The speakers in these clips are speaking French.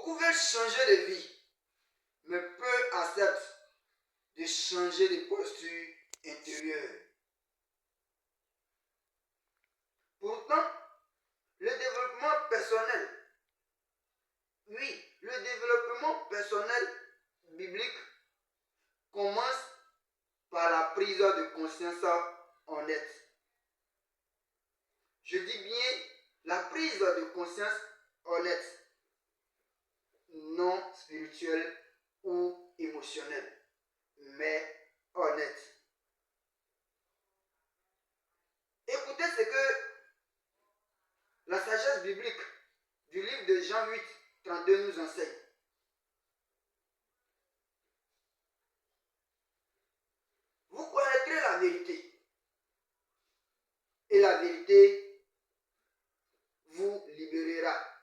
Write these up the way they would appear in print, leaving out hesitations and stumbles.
Beaucoup veulent changer de vie, mais peu acceptent de changer de posture intérieure. Pourtant, le développement personnel, oui, le développement personnel biblique commence par la prise de conscience honnête. Je dis bien la prise de conscience honnête, non spirituelle ou émotionnelle, mais honnête. Écoutez ce que la sagesse biblique du livre de Jean 8, 32 nous enseigne. Vous connaîtrez la vérité, et la vérité vous libérera.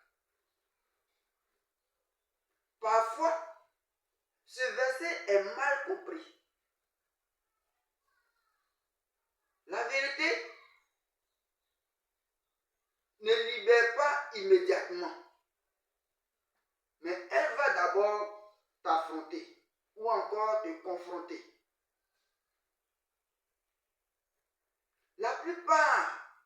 Parfois, ce verset est mal compris. La vérité ne libère pas immédiatement, mais elle va d'abord t'affronter ou encore te confronter. La plupart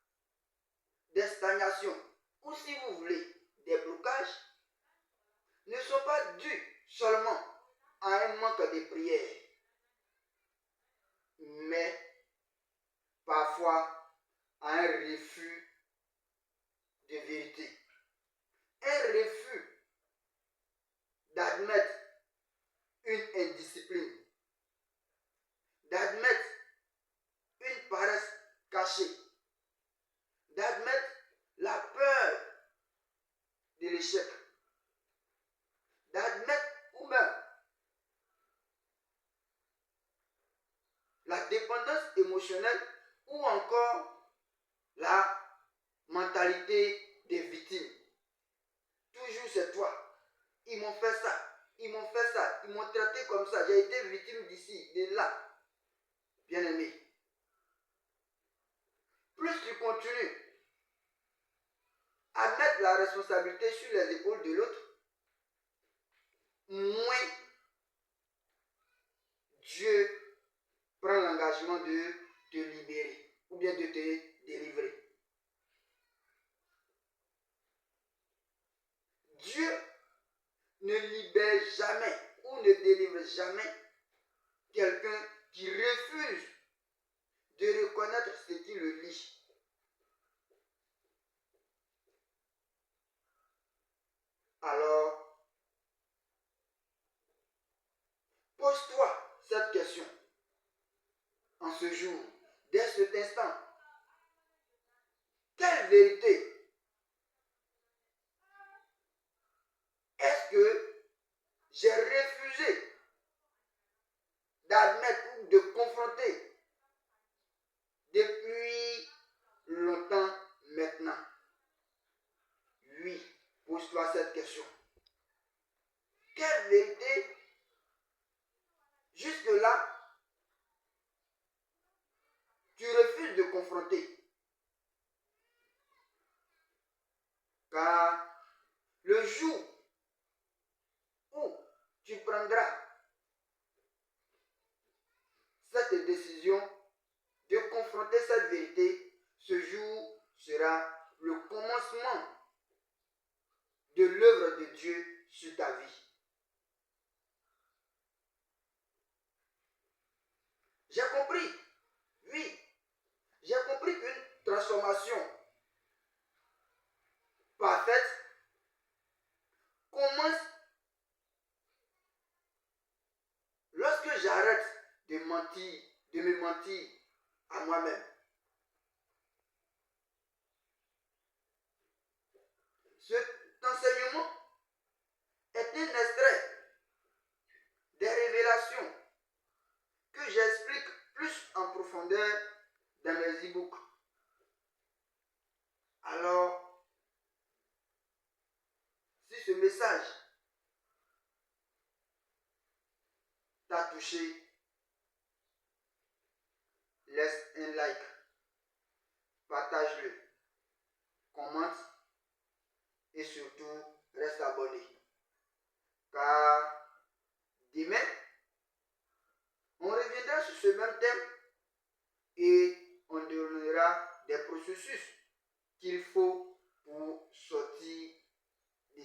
des stagnations, ou si vous voulez, des blocages, ne sont pas dus seulement à un manque de prière, mais parfois à un refus de vérité, un refus d'admettre une indiscipline, d'admettre une paresse cachée, d'admettre la peur de l'échec, d'admettre ou même la dépendance émotionnelle ou encore la mentalité des victimes. Toujours c'est toi. Ils m'ont fait ça, ils m'ont fait ça, ils m'ont traité comme ça, j'ai été victime d'ici, de là. Bien-aimé, plus tu continues à mettre la responsabilité sur les épaules de l'autre, moins Dieu prend l'engagement de te libérer ou bien de te délivrer. Dieu ne libère jamais ou ne délivre jamais quelqu'un qui refuse de reconnaître ce qui le lie. Alors, pose-toi cette question en ce jour, dès cet instant. Quelle vérité est-ce que j'ai refusé d'admettre ou de confronter depuis longtemps maintenant? Oui, pose-toi cette question. Quelle vérité jusque-là tu refuses de confronter? Car le jour où tu prendras cette décision de confronter cette vérité, ce jour sera le commencement de l'œuvre de Dieu sur ta vie. J'ai compris, oui, j'ai compris qu'une transformation parfaite commence lorsque j'arrête de mentir, de me mentir à moi-même. Cet enseignement est un extrait des révélations que j'explique plus en profondeur dans mes e-books. Alors, si ce message t'a touché, laisse un like, partage-le, commente et surtout reste abonné. processus qu'il faut pour sortir de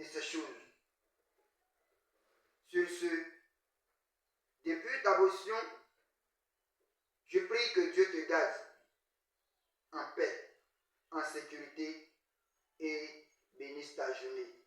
ces choses. Sur ce, depuis ta position, je prie que Dieu te garde en paix, en sécurité et bénisse ta journée.